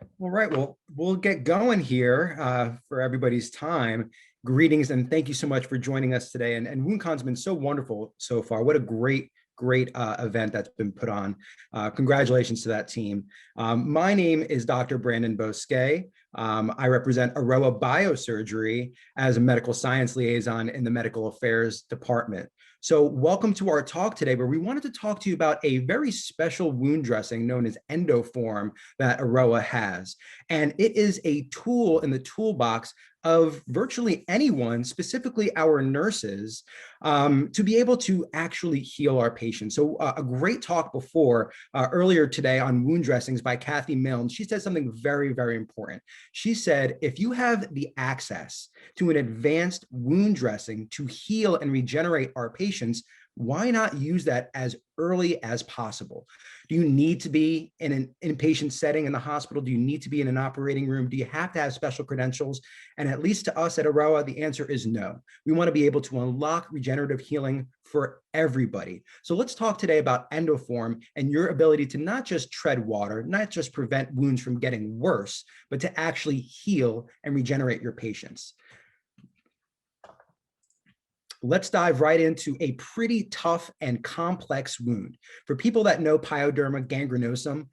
All right, well, we'll get going here for everybody's time. Greetings and thank you so much for joining us today. And WoundCon's been so wonderful so far. What a great event that's been put on. Congratulations to that team. My name is Dr. Brandon Bosquet. I represent Aroa Biosurgery as a medical science liaison in the medical affairs department. So welcome to our talk today, where we wanted to talk to you about a very special wound dressing known as Endoform that Aroa has. And it is a tool in the toolbox of virtually anyone, specifically our nurses, to be able to actually heal our patients. So a great talk before earlier today on wound dressings by Kathy Milne. She said something very important. She said, if you have the access to an advanced wound dressing to heal and regenerate our patients, why not use that as early as possible? Do you need to be in an inpatient setting in the hospital? Do you need to be in an operating room? Do you have to have special credentials? And at least to us at Aroa, the answer is no. We want to be able to unlock regenerative healing for everybody. So let's talk today about Endoform and your ability to not just tread water, not just prevent wounds from getting worse, but to actually heal and regenerate your patients. Let's dive right into a pretty tough and complex wound. For people that know pyoderma gangrenosum,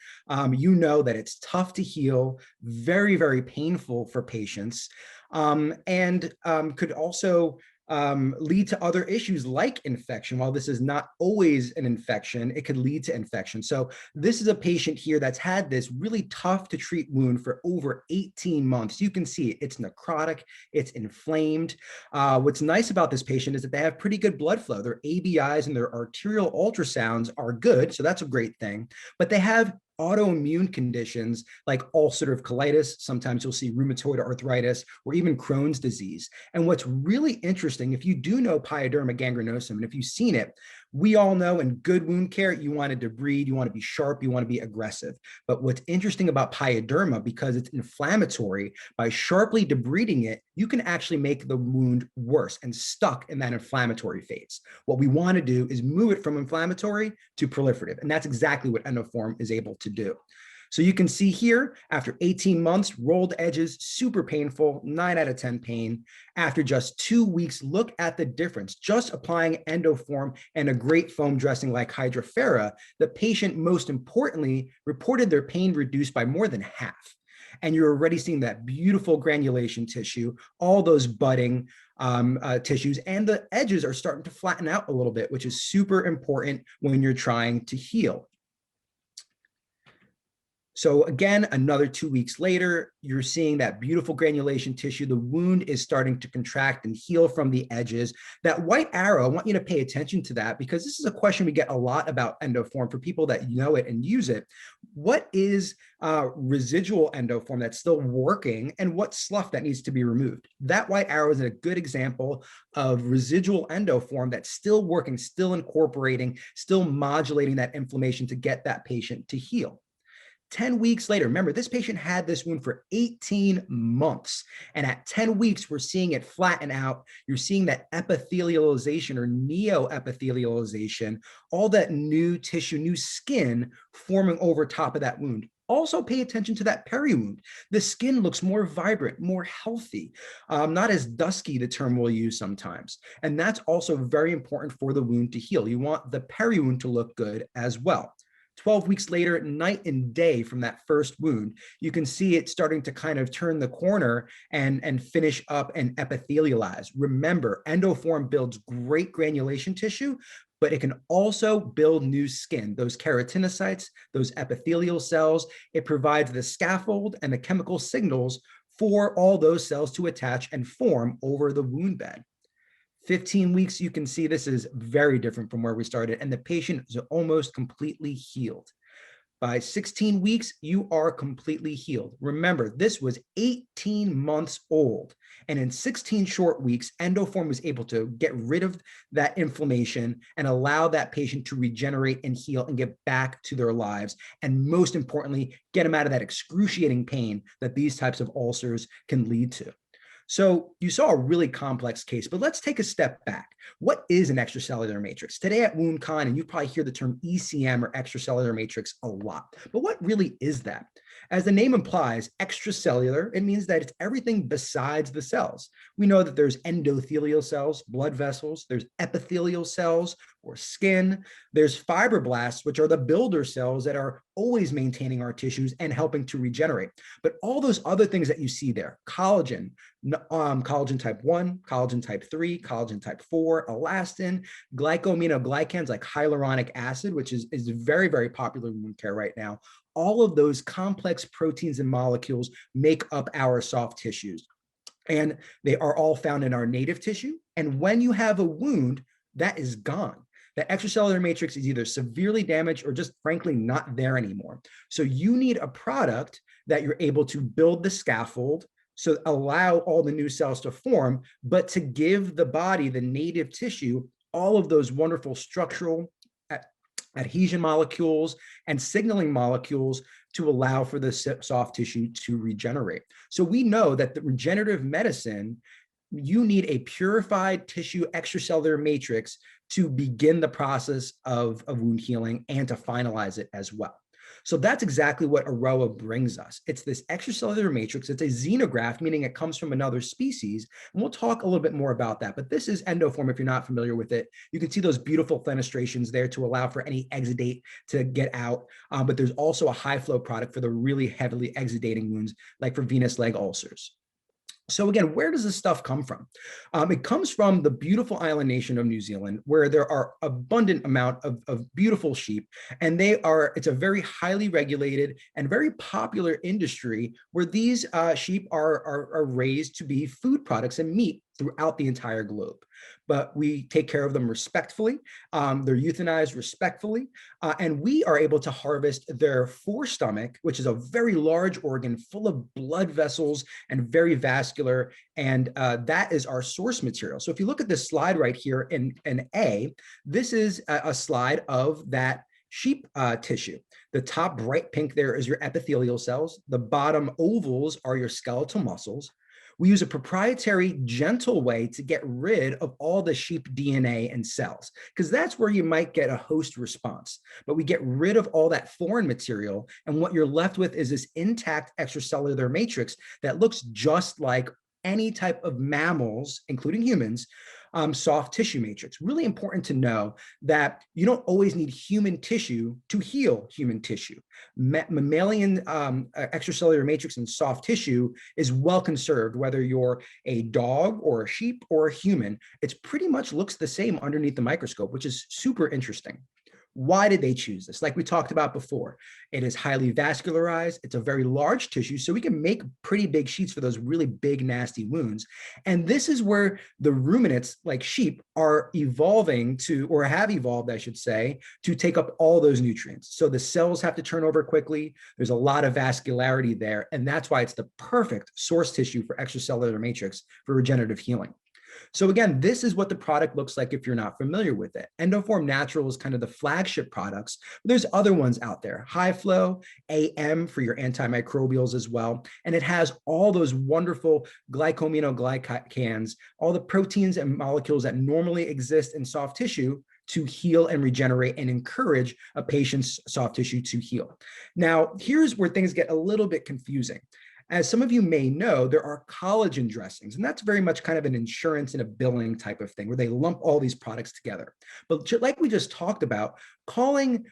you know that it's tough to heal, very painful for patients, and could also lead to other issues like infection. While this is not always an infection, it could lead to infection. So this is a patient here that's had this really tough to treat wound for over 18 months. You can see it's necrotic, it's inflamed. What's nice about this patient is that they have pretty good blood flow. Their ABIs and their arterial ultrasounds are good, so that's a great thing, but they have autoimmune conditions like ulcerative colitis. Sometimes you'll see rheumatoid arthritis or even Crohn's disease. And what's really interesting, if you do know pyoderma gangrenosum, and if you've seen it, we all know in good wound care, you want to debride, you want to be sharp, you want to be aggressive. But what's interesting about pyoderma, because it's inflammatory, by sharply debriding it, you can actually make the wound worse and stuck in that inflammatory phase. What we want to do is move it from inflammatory to proliferative. And that's exactly what Endoform is able to do. So you can see here, after 18 months, rolled edges, super painful, 9 out of 10 pain. After just 2 weeks, look at the difference. Just applying Endoform and a great foam dressing like Hydrofera, the patient, most importantly, reported their pain reduced by more than half. And you're already seeing that beautiful granulation tissue, all those budding tissues, and the edges are starting to flatten out a little bit, which is super important when you're trying to heal. So again, another 2 weeks later, you're seeing that beautiful granulation tissue. The wound is starting to contract and heal from the edges. That white arrow, I want you to pay attention to that, because this is a question we get a lot about Endoform for people that know it and use it. What is residual Endoform that's still working, and what's slough that needs to be removed? That white arrow is a good example of residual Endoform that's still working, still incorporating, still modulating that inflammation to get that patient to heal. 10 weeks later, remember, this patient had this wound for 18 months. And at 10 weeks, we're seeing it flatten out. You're seeing that epithelialization or neoepithelialization, all that new tissue, new skin forming over top of that wound. Also pay attention to that peri-wound. The skin looks more vibrant, more healthy, not as dusky, the term we'll use sometimes. And that's also very important for the wound to heal. You want the peri-wound to look good as well. 12 weeks later, night and day from that first wound, you can see it starting to kind of turn the corner and finish up and epithelialize. Remember, Endoform builds great granulation tissue, but it can also build new skin, those keratinocytes, those epithelial cells. It provides the scaffold and the chemical signals for all those cells to attach and form over the wound bed. 15 weeks, you can see this is very different from where we started, and the patient is almost completely healed. By 16 weeks, you are completely healed. Remember, this was 18 months old, and in 16 short weeks, Endoform was able to get rid of that inflammation and allow that patient to regenerate and heal and get back to their lives, and most importantly, get them out of that excruciating pain that these types of ulcers can lead to. So you saw a really complex case, but let's take a step back. What is an extracellular matrix? Today at WoundCon, and you probably hear the term ECM or extracellular matrix a lot, but what really is that? As the name implies, extracellular, it means that it's everything besides the cells. We know that there's endothelial cells, blood vessels, there's epithelial cells or skin, there's fibroblasts, which are the builder cells that are always maintaining our tissues and helping to regenerate. But all those other things that you see there, collagen, collagen type 1, collagen type 3, collagen type 4, elastin, glycosaminoglycans like hyaluronic acid, which is very, very popular in wound care right now. All of those complex proteins and molecules make up our soft tissues. And they are all found in our native tissue. And when you have a wound, that is gone. The extracellular matrix is either severely damaged or just frankly not there anymore. So you need a product that you're able to build the scaffold, so allow all the new cells to form, but to give the body, the native tissue, all of those wonderful structural adhesion molecules and signaling molecules to allow for the soft tissue to regenerate. So we know that the regenerative medicine, you need a purified tissue extracellular matrix to begin the process of wound healing and to finalize it as well. So that's exactly what Aroa brings us. It's this extracellular matrix. It's a xenograft, meaning it comes from another species. And we'll talk a little bit more about that. But this is Endoform, if you're not familiar with it. You can see those beautiful fenestrations there to allow for any exudate to get out. But there's also a high flow product for the really heavily exudating wounds, like for venous leg ulcers. So again, where does this stuff come from? It comes from the beautiful island nation of New Zealand, where there are abundant amount of beautiful sheep, and it's a very highly regulated and very popular industry where these sheep are raised to be food products and meat throughout the entire globe. But we take care of them respectfully. They're euthanized respectfully, and we are able to harvest their forestomach, which is a very large organ full of blood vessels and very vascular, and that is our source material. So if you look at this slide right here in A, this is a slide of that sheep tissue. The top bright pink there is your epithelial cells. The bottom ovals are your skeletal muscles. We use a proprietary, gentle way to get rid of all the sheep DNA and cells, because that's where you might get a host response. But we get rid of all that foreign material, and what you're left with is this intact extracellular matrix that looks just like any type of mammals, including humans, soft tissue matrix. Really important to know that you don't always need human tissue to heal human tissue. Mammalian extracellular matrix and soft tissue is well conserved, whether you're a dog or a sheep or a human. It's pretty much looks the same underneath the microscope, which is super interesting. Why did they choose this? Like we talked about before, it is highly vascularized. It's a very large tissue, so we can make pretty big sheets for those really big, nasty wounds. And this is where the ruminants, like sheep, are evolving to, or have evolved, I should say, to take up all those nutrients. So the cells have to turn over quickly. There's a lot of vascularity there, and that's why it's the perfect source tissue for extracellular matrix for regenerative healing. So again, this is what the product looks like if you're not familiar with it. Endoform Natural is kind of the flagship products. There's other ones out there. High Flow, AM for your antimicrobials as well. And it has all those wonderful glycosaminoglycans, all the proteins and molecules that normally exist in soft tissue to heal and regenerate and encourage a patient's soft tissue to heal. Now, here's where things get a little bit confusing. As some of you may know, there are collagen dressings, and that's very much kind of an insurance and a billing type of thing where they lump all these products together. But like we just talked about, calling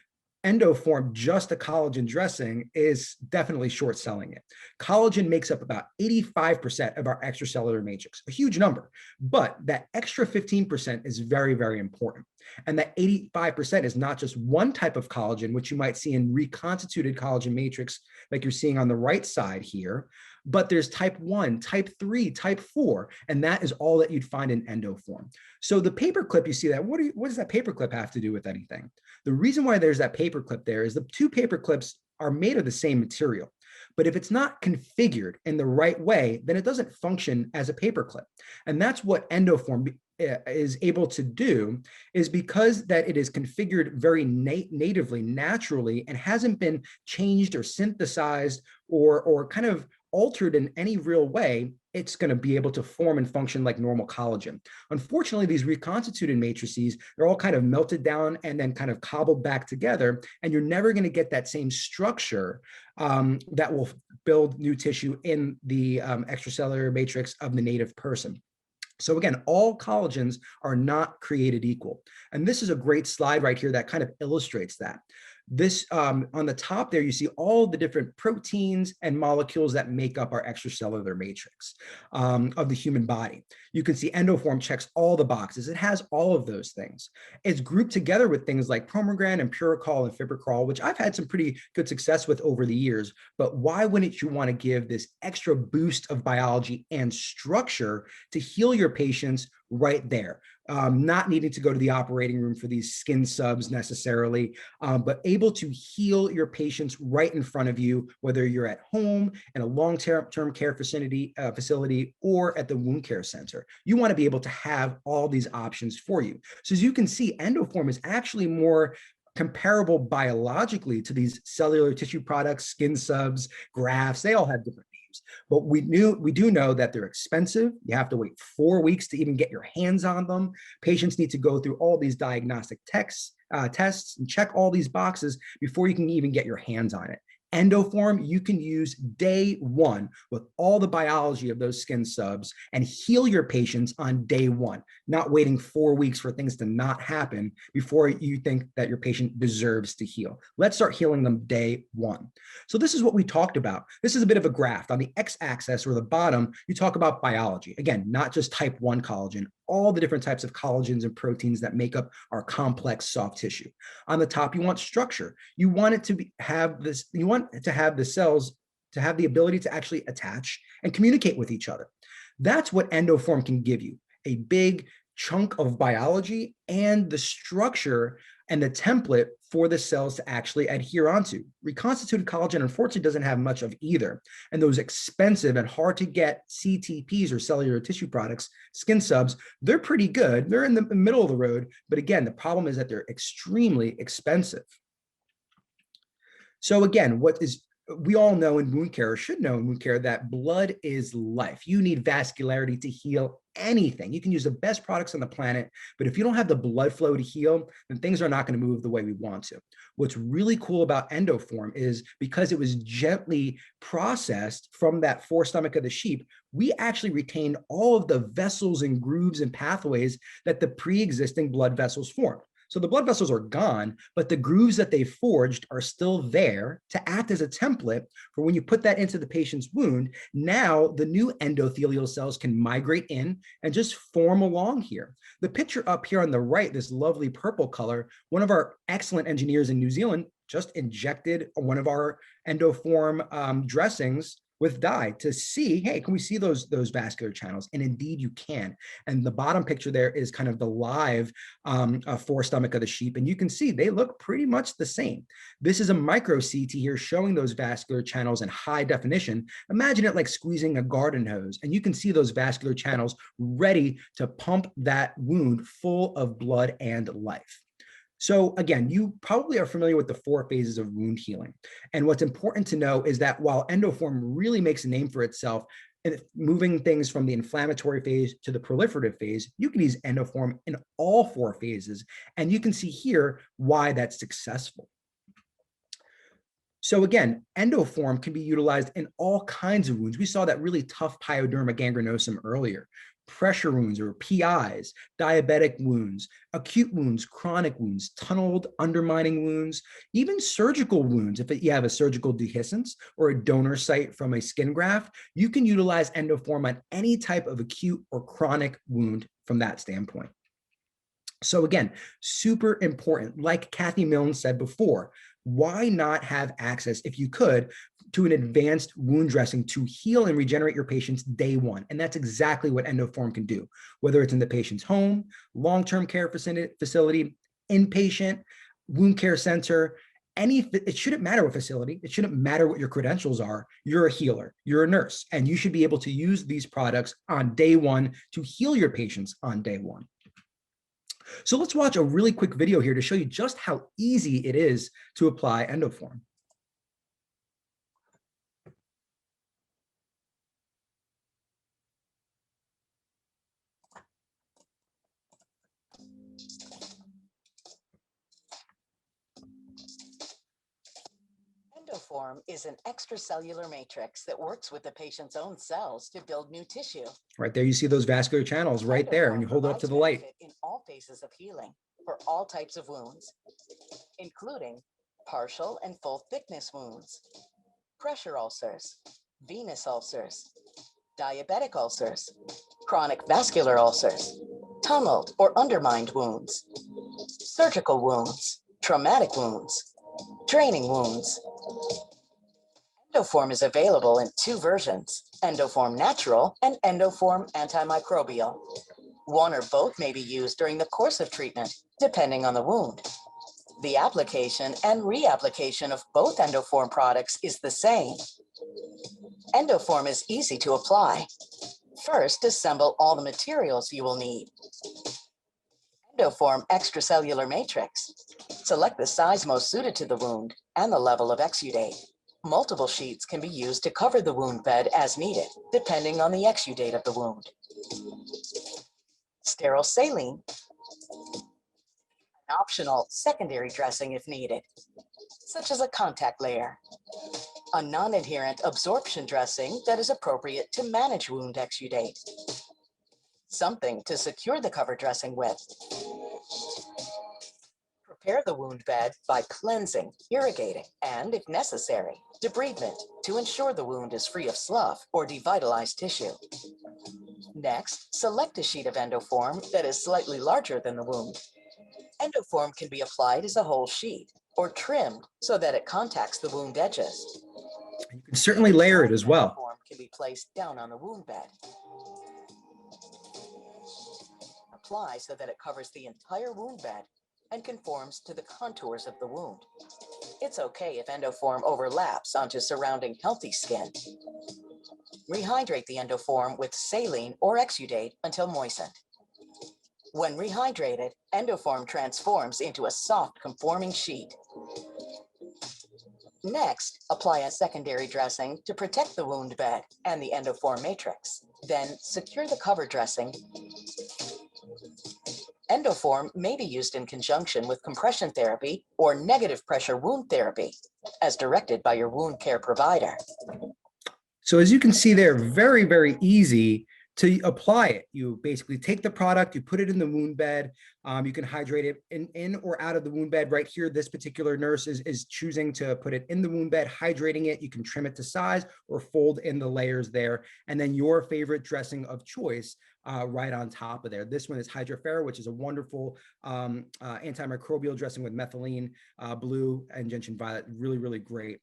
Endoform just a collagen dressing is definitely short selling it. Collagen makes up about 85% of our extracellular matrix, a huge number, but that extra 15% is very, very important. And that 85% is not just one type of collagen, which you might see in reconstituted collagen matrix, like you're seeing on the right side here, but there's type 1, type 3, type 4, and that is all that you'd find in Endoform. So the paperclip, you see that, what does that paperclip have to do with anything? The reason why there's that paperclip there is the two paperclips are made of the same material. But if it's not configured in the right way, then it doesn't function as a paperclip. And that's what Endoform is able to do, is because that it is configured very natively, naturally, and hasn't been changed or synthesized or kind of altered in any real way. it's going to be able to form and function like normal collagen. Unfortunately, these reconstituted matrices, they're all kind of melted down and then kind of cobbled back together, and you're never going to get that same structure that will build new tissue in the extracellular matrix of the native person. So again, all collagens are not created equal. And this is a great slide right here that kind of illustrates that. This on the top there, you see all the different proteins and molecules that make up our extracellular matrix of the human body. You can see Endoform checks all the boxes. It has all of those things. It's grouped together with things like promogran and puricol and fibrocol, which I've had some pretty good success with over the years. But why wouldn't you want to give this extra boost of biology and structure to heal your patients right there? Not needing to go to the operating room for these skin subs necessarily, but able to heal your patients right in front of you, whether you're at home in a long-term care facility or at the wound care center. You want to be able to have all these options for you. So as you can see, Endoform is actually more comparable biologically to these cellular tissue products, skin subs, grafts. They all have different names, but we do know that they're expensive. You have to wait 4 weeks to even get your hands on them. Patients need to go through all these diagnostic tests and check all these boxes before you can even get your hands on it. Endoform, you can use day one with all the biology of those skin subs and heal your patients on day one, not waiting 4 weeks for things to not happen before you think that your patient deserves to heal. Let's start healing them day one. So this is what we talked about. This is a bit of a graph. On the x-axis or the bottom, you talk about biology. Again, not just type 1 collagen, all the different types of collagens and proteins that make up our complex soft tissue. On the top, you want structure. You want it to have the cells to have the ability to actually attach and communicate with each other. That's what Endoform can give you, a big chunk of biology and the structure and the template for the cells to actually adhere onto. Reconstituted collagen, unfortunately, doesn't have much of either. And those expensive and hard to get CTPs or cellular tissue products, skin subs, they're pretty good. They're in the middle of the road. But again, the problem is that they're extremely expensive. So again, we all know in wound care, or should know in wound care, that blood is life. You need vascularity to heal anything. You can use the best products on the planet, but if you don't have the blood flow to heal, then things are not going to move the way we want to. What's really cool about Endoform is because it was gently processed from that forestomach of the sheep, we actually retained all of the vessels and grooves and pathways that the pre-existing blood vessels formed. So the blood vessels are gone, but the grooves that they forged are still there to act as a template for when you put that into the patient's wound. Now the new endothelial cells can migrate in and just form along here. The picture up here on the right, this lovely purple color, one of our excellent engineers in New Zealand just injected one of our Endoform dressings with dye to see, hey, can we see those vascular channels? And indeed you can. And the bottom picture there is kind of the live forestomach of the sheep. And you can see they look pretty much the same. This is a micro CT here showing those vascular channels in high definition. Imagine it like squeezing a garden hose, and you can see those vascular channels ready to pump that wound full of blood and life. So again, you probably are familiar with the 4 phases of wound healing. And what's important to know is that while Endoform really makes a name for itself, and moving things from the inflammatory phase to the proliferative phase, you can use Endoform in all 4 phases. And you can see here why that's successful. So again, Endoform can be utilized in all kinds of wounds. We saw that really tough pyoderma gangrenosum earlier. Pressure wounds or PIs, diabetic wounds, acute wounds, chronic wounds, tunneled undermining wounds, even surgical wounds. If you have a surgical dehiscence or a donor site from a skin graft, you can utilize Endoform on any type of acute or chronic wound from that standpoint. So again, super important. Like Kathy Milne said before, why not have access, if you could, to an advanced wound dressing to heal and regenerate your patients day one? And that's exactly what Endoform can do, whether it's in the patient's home, long-term care facility, inpatient, wound care center, it shouldn't matter what facility, it shouldn't matter what your credentials are. You're a healer, you're a nurse, and you should be able to use these products on day one to heal your patients on day one. So let's watch a really quick video here to show you just how easy it is to apply Endoform. Endoform is an extracellular matrix that works with the patient's own cells to build new tissue. Right there, you see those vascular channels right there, and you hold it up to the light. In all phases of healing for all types of wounds, including partial and full thickness wounds, pressure ulcers, venous ulcers, diabetic ulcers, chronic vascular ulcers, tunneled or undermined wounds, surgical wounds, traumatic wounds, draining wounds. Endoform is available in 2 versions, Endoform Natural and Endoform Antimicrobial. One or both may be used during the course of treatment, depending on the wound. The application and reapplication of both Endoform products is the same. Endoform is easy to apply. First, assemble all the materials you will need. Endoform extracellular matrix. Select the size most suited to the wound and the level of exudate. Multiple sheets can be used to cover the wound bed as needed, depending on the exudate of the wound. Sterile saline. An optional secondary dressing if needed, such as a contact layer. A non-adherent absorption dressing that is appropriate to manage wound exudate. Something to secure the cover dressing with. Prepare the wound bed by cleansing, irrigating, and, if necessary, debridement to ensure the wound is free of slough or devitalized tissue. Next, select a sheet of Endoform that is slightly larger than the wound. Endoform can be applied as a whole sheet or trimmed so that it contacts the wound edges. You can certainly layer it as well. Endoform can be placed down on the wound bed. Apply so that it covers the entire wound bed and conforms to the contours of the wound. It's okay if Endoform overlaps onto surrounding healthy skin. Rehydrate the Endoform with saline or exudate until moistened. When rehydrated, Endoform transforms into a soft conforming sheet. Next, apply a secondary dressing to protect the wound bed and the Endoform matrix. Then secure the cover dressing. Endoform may be used in conjunction with compression therapy or negative pressure wound therapy, as directed by your wound care provider. So as you can see there, very, very easy to apply it. You basically take the product, you put it in the wound bed. You can hydrate it in or out of the wound bed. Right here, this particular nurse is choosing to put it in the wound bed, hydrating it. You can trim it to size or fold in the layers there. And then your favorite dressing of choice right on top of there. This one is Hydroferro, which is a wonderful antimicrobial dressing with methylene blue and gentian violet. Really, really great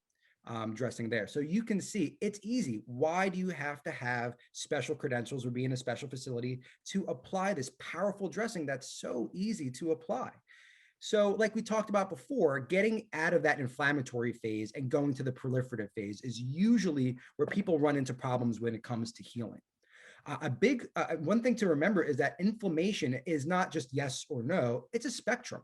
dressing there. So you can see it's easy. Why do you have to have special credentials or be in a special facility to apply this powerful dressing that's so easy to apply? So like we talked about before, getting out of that inflammatory phase and going to the proliferative phase is usually where people run into problems when it comes to healing. One thing to remember is that inflammation is not just yes or no, it's a spectrum.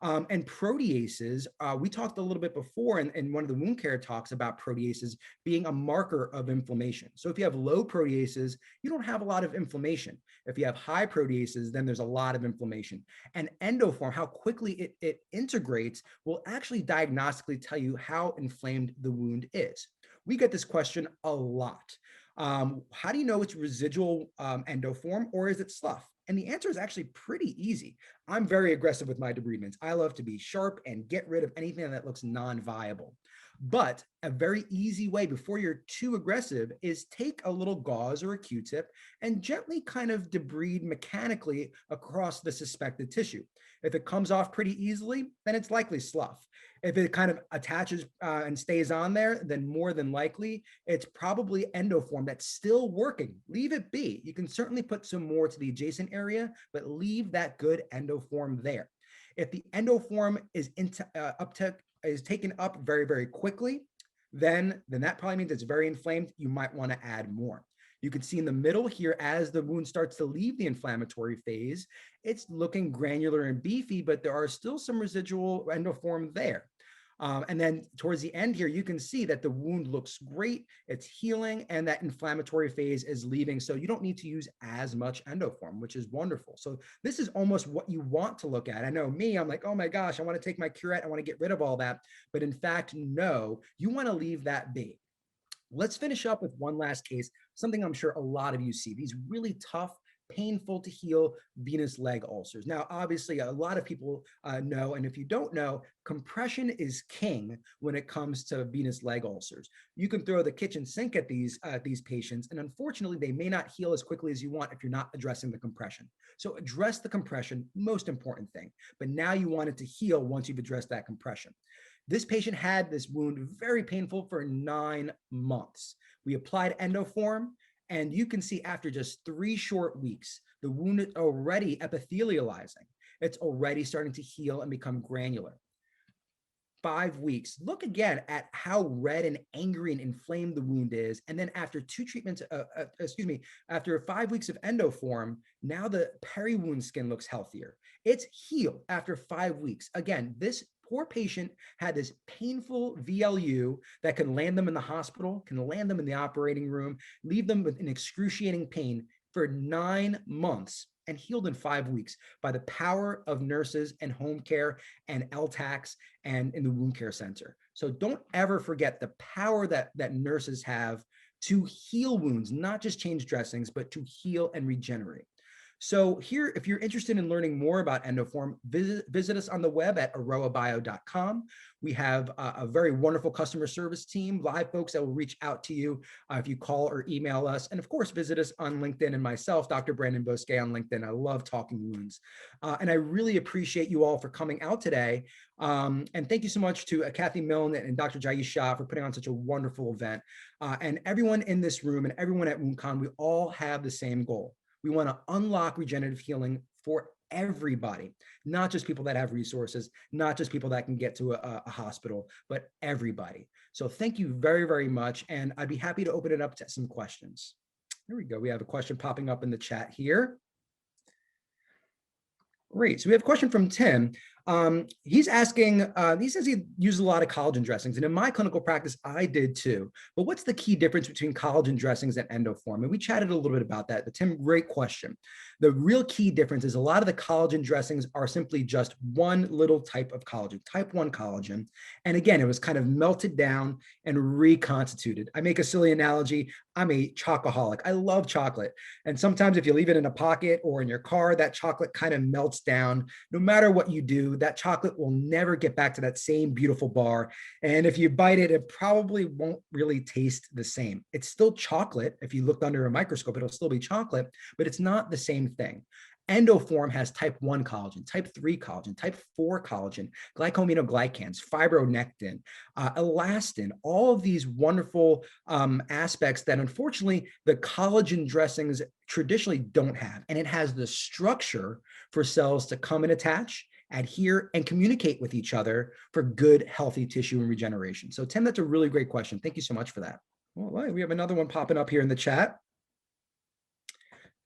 And proteases, we talked a little bit before in one of the wound care talks about proteases being a marker of inflammation. So if you have low proteases, you don't have a lot of inflammation. If you have high proteases, then there's a lot of inflammation. And Endoform, how quickly it integrates, will actually diagnostically tell you how inflamed the wound is. We get this question a lot. How do you know it's residual endoform or is it slough? And the answer is actually pretty easy. I'm very aggressive with my debridements. I love to be sharp and get rid of anything that looks non-viable. But a very easy way before you're too aggressive is take a little gauze or a Q-tip and gently kind of debride mechanically across the suspected tissue. If it comes off pretty easily, then it's likely slough. If it kind of attaches and stays on there, then more than likely, it's probably endoform that's still working. Leave it be. You can certainly put some more to the adjacent area, but leave that good endoform there. If the endoform is taken up very, very quickly, then that probably means it's very inflamed. You might want to add more. You can see in the middle here, as the wound starts to leave the inflammatory phase, it's looking granular and beefy, but there are still some residual endoform there. And then towards the end here, you can see that the wound looks great, it's healing, and that inflammatory phase is leaving. So you don't need to use as much Endoform, which is wonderful. So this is almost what you want to look at. I know me, I'm like, oh my gosh, I want to take my curette, I want to get rid of all that. But in fact, no, you want to leave that be. Let's finish up with one last case, something I'm sure a lot of you see, these really tough, painful to heal venous leg ulcers. Now, obviously, a lot of people know, and if you don't know, compression is king when it comes to venous leg ulcers. You can throw the kitchen sink at these patients, and unfortunately, they may not heal as quickly as you want if you're not addressing the compression. So address the compression, most important thing. But now you want it to heal once you've addressed that compression. This patient had this wound very painful for 9 months. We applied Endoform, and you can see after just 3 short weeks, the wound is already epithelializing. It's already starting to heal and become granular. 5 weeks, look again at how red and angry and inflamed the wound is. And then after 2 treatments, after 5 weeks of Endoform, now the peri-wound skin looks healthier. It's healed after 5 weeks. Again, this poor patient had this painful VLU that can land them in the hospital, can land them in the operating room, leave them with an excruciating pain for 9 months, and healed in 5 weeks by the power of nurses and home care and LTACs and in the wound care center. So don't ever forget the power that nurses have to heal wounds, not just change dressings, but to heal and regenerate. So here, if you're interested in learning more about Endoform, visit us on the web at aroabio.com. We have a very wonderful customer service team, live folks that will reach out to you if you call or email us. And of course, visit us on LinkedIn, and myself, Dr. Brandon Bosque on LinkedIn. I love talking wounds. And I really appreciate you all for coming out today. And thank you so much to Kathy Milne and Dr. Jaish Shah for putting on such a wonderful event. And everyone in this room and everyone at WoundCon, we all have the same goal. We want to unlock regenerative healing for everybody, not just people that have resources, not just people that can get to a hospital, but everybody. So thank you very, very much. And I'd be happy to open it up to some questions. There we go. We have a question popping up in the chat here. Great. So we have a question from Tim. He's asking, he says he uses a lot of collagen dressings, and in my clinical practice, I did too. But what's the key difference between collagen dressings and Endoform? And we chatted a little bit about that, but Tim, great question. The real key difference is a lot of the collagen dressings are simply just one little type of collagen, type 1 collagen. And again, it was kind of melted down and reconstituted. I make a silly analogy. I'm a chocoholic. I love chocolate. And sometimes if you leave it in a pocket or in your car, that chocolate kind of melts down. No matter what you do, that chocolate will never get back to that same beautiful bar. And if you bite it, it probably won't really taste the same. It's still chocolate. If you looked under a microscope, it'll still be chocolate, but it's not the same thing. Endoform has type 1 collagen, type 3 collagen, type 4 collagen, glycosaminoglycans, fibronectin, elastin, all of these wonderful aspects that unfortunately the collagen dressings traditionally don't have. And it has the structure for cells to come and attach, adhere, and communicate with each other for good, healthy tissue and regeneration. So Tim, that's a really great question. Thank you so much for that. All right, we have another one popping up here in the chat.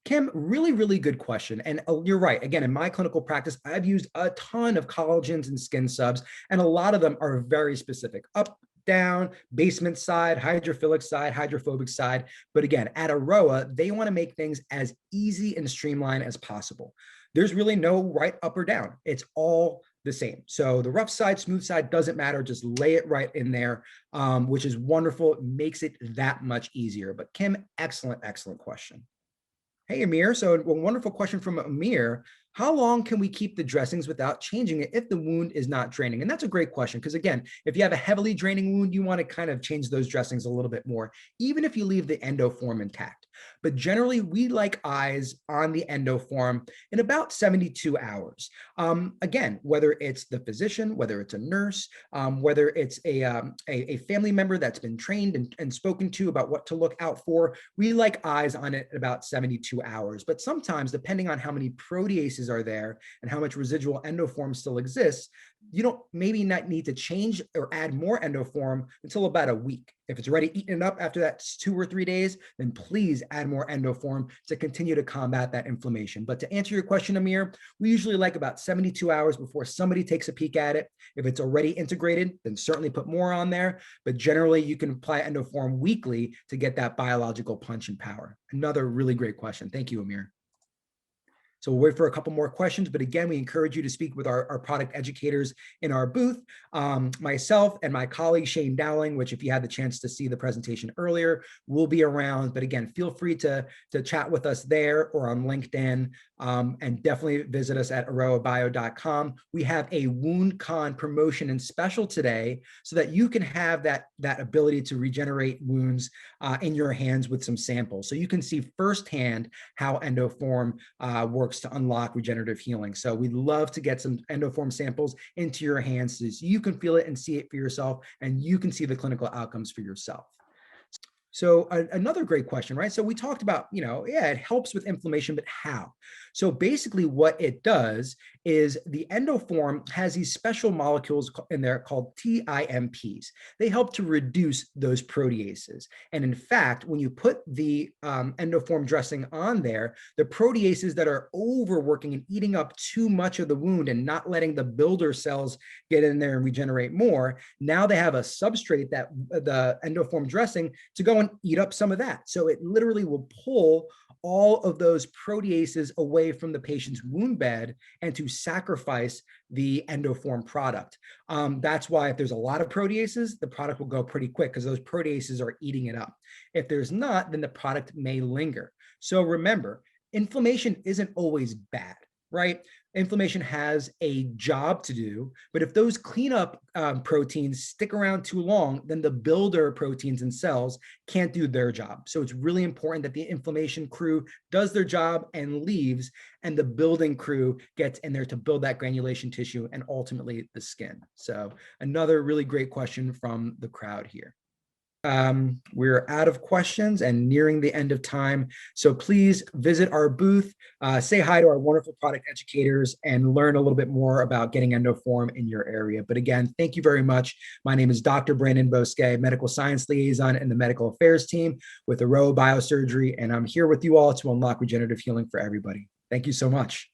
Kim, really, really good question. And you're right. Again, in my clinical practice, I've used a ton of collagens and skin subs, and a lot of them are very specific. Up, down, basement side, hydrophilic side, hydrophobic side. But again, at Aroa, they want to make things as easy and streamlined as possible. There's really no right up or down. It's all the same. So the rough side, smooth side, doesn't matter. Just lay it right in there, which is wonderful. It makes it that much easier. But Kim, excellent, excellent question. Hey, Amir. So a wonderful question from Amir. How long can we keep the dressings without changing it if the wound is not draining? And that's a great question, because again, if you have a heavily draining wound, you want to kind of change those dressings a little bit more, even if you leave the Endoform intact. But generally, we like eyes on the Endoform in about 72 hours. Again, whether it's the physician, whether it's a nurse, whether it's a family member that's been trained and spoken to about what to look out for, we like eyes on it at about 72 hours. But sometimes, depending on how many proteases are there and how much residual Endoform still exists, you don't maybe not need to change or add more Endoform until about a week. If it's already eaten up after that 2 or 3 days, then please add more Endoform to continue to combat that inflammation. But to answer your question, Amir, we usually like about 72 hours before somebody takes a peek at it. If it's already integrated, then certainly put more on there. But generally, you can apply Endoform weekly to get that biological punch and power. Another really great question. Thank you, Amir. So we'll wait for a couple more questions, but again, we encourage you to speak with our product educators in our booth. Myself and my colleague, Shane Dowling, which if you had the chance to see the presentation earlier, will be around. But again, feel free to chat with us there or on LinkedIn, and definitely visit us at aroabio.com. We have a WoundCon promotion and special today so that you can have that ability to regenerate wounds in your hands with some samples. So you can see firsthand how Endoform works to unlock regenerative healing. So we'd love to get some Endoform samples into your hands so you can feel it and see it for yourself, and you can see the clinical outcomes for yourself. So another great question, right? So we talked about, yeah, it helps with inflammation, but how? So basically what it does is the Endoform has these special molecules in there called TIMPs. They help to reduce those proteases. And in fact, when you put the Endoform dressing on there, the proteases that are overworking and eating up too much of the wound and not letting the builder cells get in there and regenerate more, now they have a substrate, that the Endoform dressing, to go and eat up some of that. So it literally will pull all of those proteases away from the patient's wound bed and to sacrifice the Endoform product. That's why if there's a lot of proteases, the product will go pretty quick because those proteases are eating it up. If there's not, then the product may linger. So remember, inflammation isn't always bad, right? Inflammation has a job to do, but if those cleanup proteins stick around too long, then the builder proteins and cells can't do their job. So it's really important that the inflammation crew does their job and leaves, and the building crew gets in there to build that granulation tissue and ultimately the skin. So another really great question from the crowd here. We're out of questions and nearing the end of time. So please visit our booth, say hi to our wonderful product educators, and learn a little bit more about getting Endoform in your area. But again, thank you very much. My name is Dr. Brandon Bosquet, Medical Science Liaison in the Medical Affairs team with Aroa Biosurgery, and I'm here with you all to unlock regenerative healing for everybody. Thank you so much.